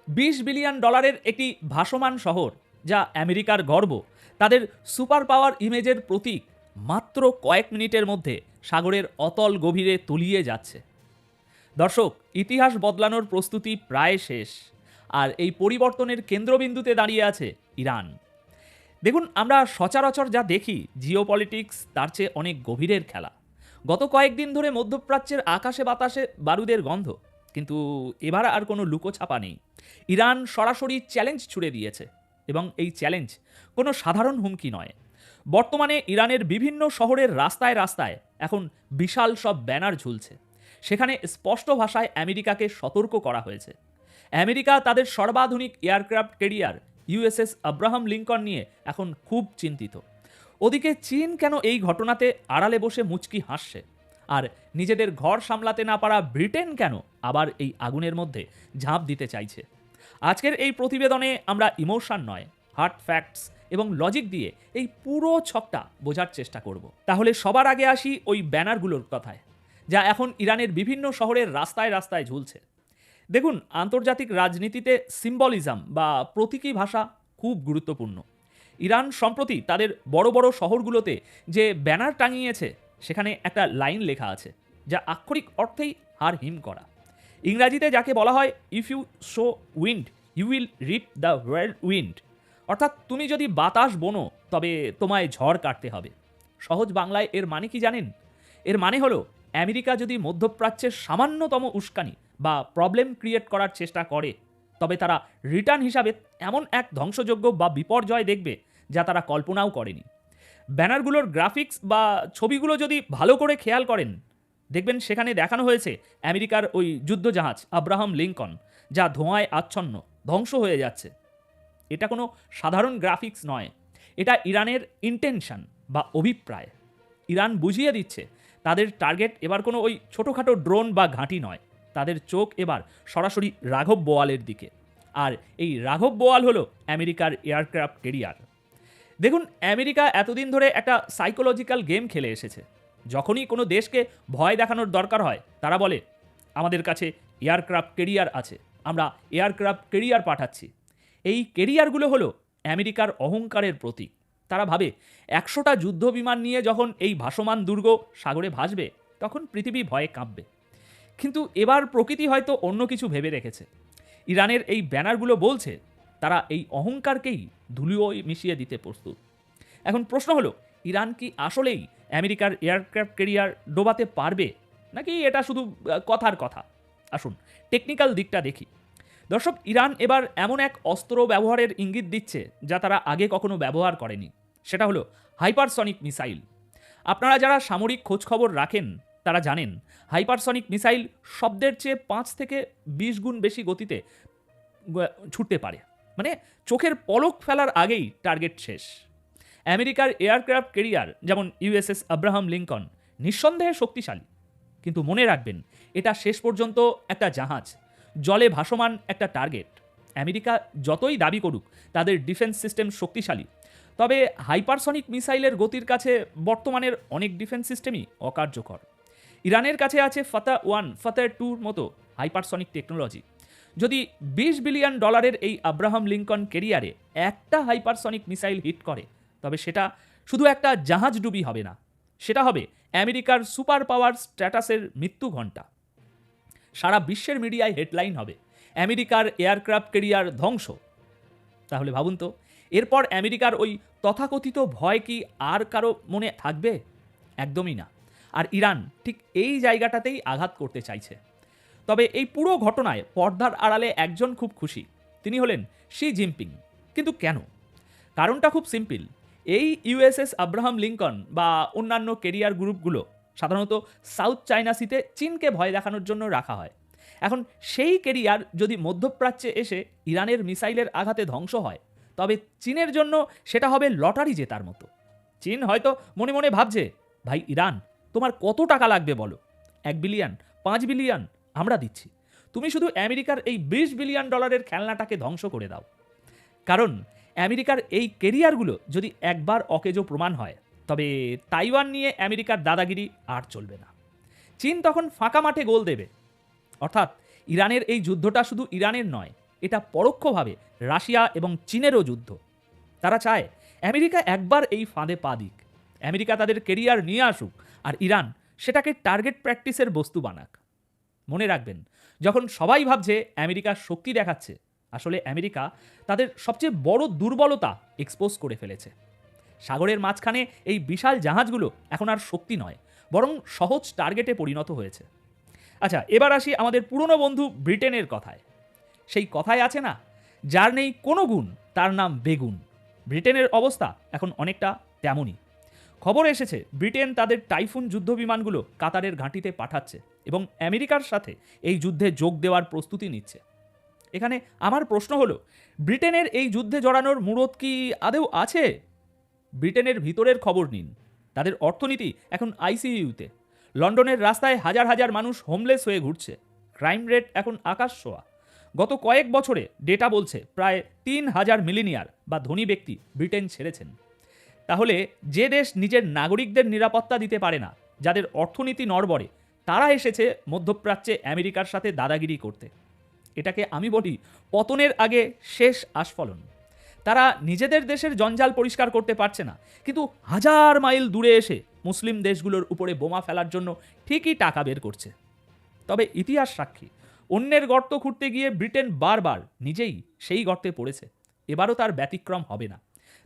$20 billion একটি ভাসমান শহর, যা আমেরিকার গর্ব, তাদের সুপার পাওয়ার ইমেজের প্রতীক, মাত্র কয়েক মিনিটের মধ্যে সাগরের অতল গভীরে তলিয়ে যাচ্ছে। দর্শক, ইতিহাস বদলানোর প্রস্তুতি প্রায় শেষ, আর এই পরিবর্তনের কেন্দ্রবিন্দুতে দাঁড়িয়ে আছে ইরান। দেখুন, আমরা সচরাচর যা দেখি জিওপলিটিক্স, তার চেয়ে অনেক গভীরের খেলা। গত কয়েকদিন ধরে মধ্যপ্রাচ্যের আকাশে বাতাসে বারুদের গন্ধ, কিন্তু এবার আর কোনো লুকোছাপা নেই। ইরান সরাসরি চ্যালেঞ্জ ছুড়ে দিয়েছে, এবং এই চ্যালেঞ্জ কোনো সাধারণ হুমকি নয়। বর্তমানে ইরানের বিভিন্ন শহরের রাস্তায় রাস্তায় এখন বিশাল সব ব্যানার ঝুলছে। সেখানে স্পষ্ট ভাষায় আমেরিকাকে সতর্ক করা হয়েছে। আমেরিকা তাদের সর্বাধুনিক aircraft carrier USS Abraham Lincoln নিয়ে এখন খুব চিন্তিত। ওদিকে চীন কেন এই ঘটনাতে আড়ালে বসে মুচকি হাসছে, আর নিজেদের ঘর সামলাতে না পারা ব্রিটেন কেন আবার এই আগুনের মধ্যে ঝাঁপ দিতে চাইছে? আজকের এই প্রতিবেদনে আমরা ইমোশন নয়, হার্ড ফ্যাক্টস এবং লজিক দিয়ে এই পুরো ছকটা বোঝার চেষ্টা করব। তাহলে সবার আগে আসি ওই ব্যানারগুলোর কথায়, যা এখন ইরানের বিভিন্ন শহরের রাস্তায় রাস্তায় ঝুলছে। দেখুন, আন্তর্জাতিক রাজনীতিতে সিম্বলিজম বা প্রতীকী ভাষা খুব গুরুত্বপূর্ণ। ইরান সম্প্রতি তাদের বড় বড় শহরগুলোতে যে ব্যানার টাঙিয়েছে, সেখানে একটা লাইন লেখা আছে, যা আক্ষরিক অর্থেই হার হিম করা। ইংরাজিতে যাকে বলা হয় if you sow wind you will reap the whirlwind, অর্থাৎ তুমি যদি বাতাস বোনো তবে তোমায় ঝড় কাটতে হবে। সহজ বাংলায় এর মানে কি জানেন? এর মানে হলো, আমেরিকা যদি মধ্যপ্রাচ্যের সামান্যতম উস্কানি বা প্রবলেম ক্রিয়েট করার চেষ্টা করে, তবে তারা রিটার্ন হিসাবে এমন এক ধ্বংসযোগ্য বা বিপর্যয় দেখবে যা তারা কল্পনাও করেনি। ব্যানারগুলোর গ্রাফিক্স বা ছবিগুলো যদি ভালো করে খেয়াল করেন, দেখবেন সেখানে দেখানো হয়েছে আমেরিকার ওই যুদ্ধজাহাজ আব্রাহাম লিঙ্কন, যা ধোঁয়ায় আচ্ছন্ন, ধ্বংস হয়ে যাচ্ছে। এটা কোনো সাধারণ গ্রাফিক্স নয়, এটা ইরানের ইন্টেনশন বা অভিপ্রায়। ইরান বুঝিয়ে দিচ্ছে তাদের টার্গেট এবার কোনো ওই ছোটোখাটো ড্রোন বা ঘাঁটি নয়, তাদের চোখ এবার সরাসরি রাঘব বোয়ালের দিকে। আর এই রাঘব বোয়াল হলো আমেরিকার এয়ারক্রাফট ক্যারিয়ার। দেখুন, আমেরিকা এতদিন ধরে একটা সাইকোলজিক্যাল গেম খেলে এসেছে। যখনই কোনো দেশকে ভয় দেখানোর দরকার হয়, তারা বলে আমাদের কাছে এয়ারক্রাফট ক্যারিয়ার আছে, আমরা এয়ারক্রাফট ক্যারিয়ার পাঠাচ্ছি। এই ক্যারিয়ারগুলো হলো আমেরিকার অহংকারের প্রতীক। তারা ভাবে 100টা যুদ্ধ বিমান নিয়ে যখন এই ভাসমান দুর্গ সাগরে ভাসবে, তখন পৃথিবী ভয়ে কাঁপবে। কিন্তু এবার প্রকৃতি হয়তো অন্য কিছু ভেবে রেখেছে। ইরানের এই ব্যানারগুলো বলছে তারা এই অহংকারকেই ধুলিওয় মিশিয়ে দিতে প্রস্তুত। এখন প্রশ্ন হলো, ইরান কি আসলেই আমেরিকার এয়ারক্রাফট ক্যারিয়ার ডোবাতে পারবে, নাকি এটা শুধু কথার কথা? আসুন টেকনিক্যাল দিকটা দেখি। দর্শক, ইরান এবার এমন এক অস্ত্র ব্যবহারের ইঙ্গিত দিচ্ছে যা তারা আগে কখনো ব্যবহার করেনি। সেটা হলো হাইপারসনিক মিসাইল। আপনারা যারা সামরিক খোঁজখবর রাখেন, তারা জানেন হাইপারসনিক মিসাইল শব্দের চেয়ে 5 থেকে 20 গুণ বেশি গতিতে ছুটতে পারে। মানে চোখের পলক ফেলার আগেই টার্গেট শেষ। আমেরিকার এয়ারক্রাফট ক্যারিয়ার যেমন ইউএসএস আব্রাহাম লিঙ্কন নিঃসন্দেহে শক্তিশালী, কিন্তু মনে রাখবেন, এটা শেষ পর্যন্ত একটা জাহাজ, জলে ভাসমান একটা টার্গেট। আমেরিকা যতই দাবি করুক তাদের ডিফেন্স সিস্টেম শক্তিশালী, তবে হাইপারসনিক মিসাইলের গতির কাছে বর্তমানের অনেক ডিফেন্স সিস্টেমই অকার্যকর। ইরানের কাছে আছে ফাতা-1, ফাতা-2 মতো হাইপারসনিক টেকনোলজি। যদি $20 বিলিয়ন এই আব্রাহাম লিঙ্কন ক্যারিয়ারে একটা হাইপারসনিক মিসাইল হিট করে, তবে সেটা শুধু একটা জাহাজ ডুবি হবে না, সেটা হবে আমেরিকার সুপার পাওয়ার স্ট্যাটাসের মৃত্যু ঘণ্টা। সারা বিশ্বের মিডিয়ায় হেডলাইন হবে আমেরিকার এয়ারক্রাফট ক্যারিয়ার ধ্বংস। তাহলে ভাবুন তো, এরপর আমেরিকার ওই তথাকথিত ভয় কি আর কারো মনে থাকবে? একদমই না। আর ইরান ঠিক এই জায়গাটাতেই আঘাত করতে চাইছে। তবে এই পুরো ঘটনায় পর্দার আড়ালে একজন খুব খুশি, তিনি হলেন শি জিনপিং। কিন্তু কেন? কারণটা খুব সিম্পল। এই ইউএসএস আব্রাহাম লিঙ্কন বা অন্যান্য ক্যারিয়ার গ্রুপগুলো সাধারণত সাউথ চায়না সিতে চীনকে ভয় দেখানোর জন্য রাখা হয়। এখন সেই ক্যারিয়ার যদি মধ্যপ্রাচ্যে এসে ইরানের মিসাইলের আঘাতে ধ্বংস হয়, তবে চীনের জন্য সেটা হবে লটারি জেতার মতো। চীন হয়তো মনে মনে ভাবছে, ভাই ইরান, তোমার কত টাকা লাগবে বলো? 1 বিলিয়ন, 5 বিলিয়ন আমরা দিচ্ছি, তুমি শুধু আমেরিকার এই $20 বিলিয়ন খেলনাটাকে ধ্বংস করে দাও। কারণ আমেরিকার এই ক্যারিয়ারগুলো যদি একবার অকেজো প্রমাণ হয়, তবে তাইওয়ান নিয়ে আমেরিকার দাদাগিরি আর চলবে না। চীন তখন ফাঁকা মাঠে গোল দেবে। অর্থাৎ ইরানের এই যুদ্ধটা শুধু ইরানের নয়, এটা পরোক্ষভাবে রাশিয়া এবং চীনেরও যুদ্ধ। তারা চায় আমেরিকা একবার এই ফাঁদে পা দিক, আমেরিকা তাদের কেরিয়ার নিয়ে আসুক, আর ইরান সেটাকে টার্গেট প্র্যাকটিসের বস্তু বানাক। মনে রাখবেন, যখন সবাই ভাবছে আমেরিকা শক্তি দেখাচ্ছে, আসলে আমেরিকা তাদের সবচেয়ে বড় দুর্বলতা এক্সপোজ করে ফেলেছে। সাগরের মাঝখানে এই বিশাল জাহাজগুলো এখন আর শক্তি নয়, বরং সহজ টার্গেটে পরিণত হয়েছে। আচ্ছা, এবার আসি আমাদের পুরনো বন্ধু ব্রিটেনের কথায়। সেই কথায় আছে না, যার নেই কোনো গুণ তার নাম বেগুন। ব্রিটেনের অবস্থা এখন অনেকটা তেমনই। খবর এসেছে ব্রিটেন তাদের টাইফুন যুদ্ধবিমানগুলো কাতারের ঘাঁটিতে পাঠাচ্ছে এবং আমেরিকার সাথে এই যুদ্ধে যোগ দেওয়ার প্রস্তুতি নিচ্ছে। এখানে আমার প্রশ্ন হলো, ব্রিটেনের এই যুদ্ধে জড়ানোর মূরত কি আদৌ আছে? ব্রিটেনের ভিতরের খবর নিন, তাদের অর্থনীতি এখন আইসিইউতে। লন্ডনের রাস্তায় হাজার হাজার মানুষ হোমলেস হয়ে ঘুরছে। ক্রাইম রেট এখন আকাশ ছোঁয়া। গত কয়েক বছরে ডেটা বলছে প্রায় 3,000 মিলিনিয়ার বা ধনী ব্যক্তি ব্রিটেন ছেড়েছেন। তাহলে যে দেশ নিজের নাগরিকদের নিরাপত্তা দিতে পারে না, যাদের অর্থনীতি নড়বড়ে, তারা এসেছে মধ্যপ্রাচ্যে আমেরিকার সাথে দাদাগিরি করতে। এটাকে আমি বলি পতনের আগে শেষ আস্ফলন। তারা নিজেদের দেশের জঞ্জাল পরিষ্কার করতে পারছে না, কিন্তু হাজার মাইল দূরে এসে মুসলিম দেশগুলোর উপরে বোমা ফেলার জন্য ঠিকই টাকা বের করছে। তবে ইতিহাস সাক্ষী, অন্যের গর্ত খুঁড়তে গিয়ে ব্রিটেন বারবার নিজেই সেই গর্তে পড়েছে। এবারও তার ব্যতিক্রম হবে না।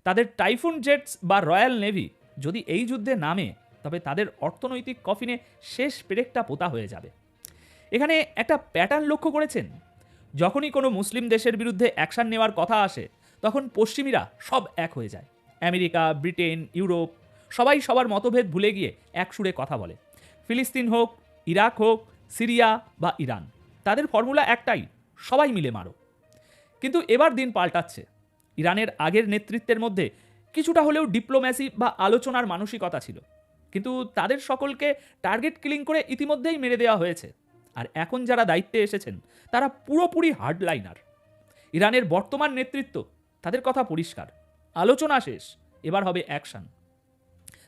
তাদের টাইফুন জেটস বা রয়্যাল নেভি যদি এই যুদ্ধে নামে, তবে তাদের অর্থনৈতিক কফিনে শেষ পেরেকটা পোতা হয়ে যাবে। এখানে একটা প্যাটার্ন লক্ষ্য করেছেন, যখনই কোনো মুসলিম দেশের বিরুদ্ধে অ্যাকশন নেওয়ার কথা আসে, তখন পশ্চিমীরা সব এক হয়ে যায়। আমেরিকা, ব্রিটেন, ইউরোপ সবাই সবার মতভেদ ভুলে গিয়ে এক সুরে কথা বলে। ফিলিস্তিন হোক, ইরাক হোক, সিরিয়া বা ইরান, তাদের ফর্মুলা একটাই, সবাই মিলে মারো। কিন্তু এবার দিন পাল্টাচ্ছে। ইরানের আগের নেতৃত্বের মধ্যে কিছুটা হলেও ডিপ্লোম্যাসি বা আলোচনার মানসিকতা ছিল, কিন্তু তাদের সকলকে টার্গেট কিলিং করে ইতিমধ্যেই মেরে দেওয়া হয়েছে। আর এখন যারা দায়িত্বে এসেছেন, তারা পুরোপুরি হার্ডলাইনার। ইরানের বর্তমান নেতৃত্ব, তাদের কথা পরিষ্কার, আলোচনা শেষ, এবার হবে অ্যাকশন।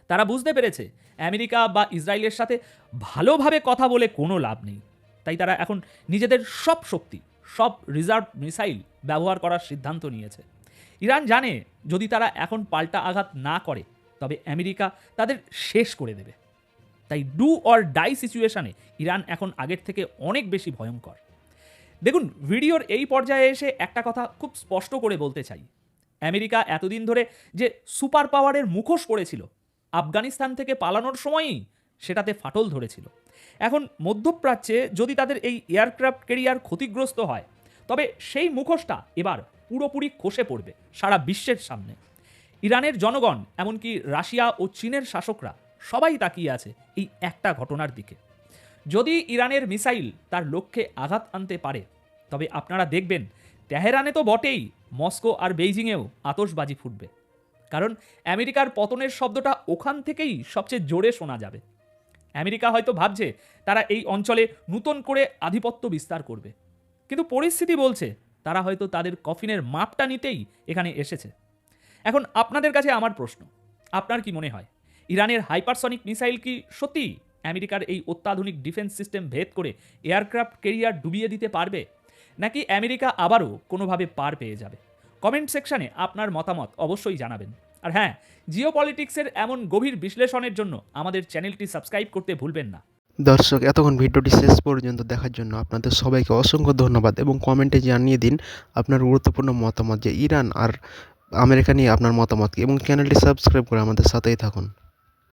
তারা বুঝতে পেরেছে আমেরিকা বা ইসরায়েলের সাথে ভালোভাবে কথা বলে কোনো লাভ নেই। তাই তারা এখন নিজেদের সব শক্তি, সব রিজার্ভ মিসাইল ব্যবহার করার সিদ্ধান্ত নিয়েছে। ইরান জানে যদি তারা এখন পাল্টা আঘাত না করে, তবে আমেরিকা তাদের শেষ করে দেবে। তাই ডু অর ডাই সিচুয়েশনে ইরান এখন আগের থেকে অনেক বেশি ভয়ঙ্কর। দেখুন, ভিডিওর এই পর্যায়ে এসে একটা কথা খুব স্পষ্ট করে বলতে চাই। আমেরিকা এতদিন ধরে যে সুপার পাওয়ারের মুখোশ পড়েছিল, আফগানিস্তান থেকে পালানোর সময়ই সেটাতে ফাটল ধরেছিল। এখন মধ্যপ্রাচ্যে যদি তাদের এই এয়ারক্রাফট ক্যারিয়ার ক্ষতিগ্রস্ত হয়, তবে সেই মুখোশটা এবার পুরোপুরি খসে পড়বে সারা বিশ্বের সামনে। ইরানের জনগণ, এমনকি রাশিয়া ও চীনের শাসকরা সবাই তাকিয়ে আছে এই একটা ঘটনার দিকে। যদি ইরানের মিসাইল তার লক্ষ্যে আঘাত আনতে পারে, তবে আপনারা দেখবেন তেহরানে তো বটেই, মস্কো আর বেইজিংয়েও আতশবাজি ফুটবে। কারণ আমেরিকার পতনের শব্দটা ওখান থেকেই সবচেয়ে জোরে শোনা যাবে। আমেরিকা হয়তো ভাবছে তারা এই অঞ্চলে নতুন করে আধিপত্য বিস্তার করবে, কিন্তু পরিস্থিতি বলছে তারা হয়তো তাদের কফিনের মাপটা নিতেই এখানে এসেছে। এখন আপনাদের কাছে আমার প্রশ্ন, আপনার কি মনে হয় ইরানের হাইপারসনিক মিসাইল কি সত্যি আমেরিকার এই অত্যাধুনিক ডিফেন্স সিস্টেম ভেদ করে এয়ারক্রাফট ক্যারিয়ার ডুবিয়ে দিতে পারবে, নাকি আমেরিকা আবারও কোনোভাবে পার পেয়ে যাবে? কমেন্ট সেকশনে আপনার মতামত অবশ্যই জানাবেন। আর হ্যাঁ, জিওপলিটিক্সের এমন গভীর বিশ্লেষণের জন্য আমাদের চ্যানেলটি সাবস্ক্রাইব করতে ভুলবেন না। দর্শক, এতক্ষণ ভিডিওটি শেষ পর্যন্ত দেখার জন্য আপনাদের সবাইকে অসংখ্য ধন্যবাদ এবং কমেন্টে জানিয়ে দিন আপনার গুরুত্বপূর্ণ মতামত, যে ইরান আর আমেরিকা নিয়ে আপনার মতামত, এবং চ্যানেলটি সাবস্ক্রাইব করে আমাদের সাথেই থাকুন।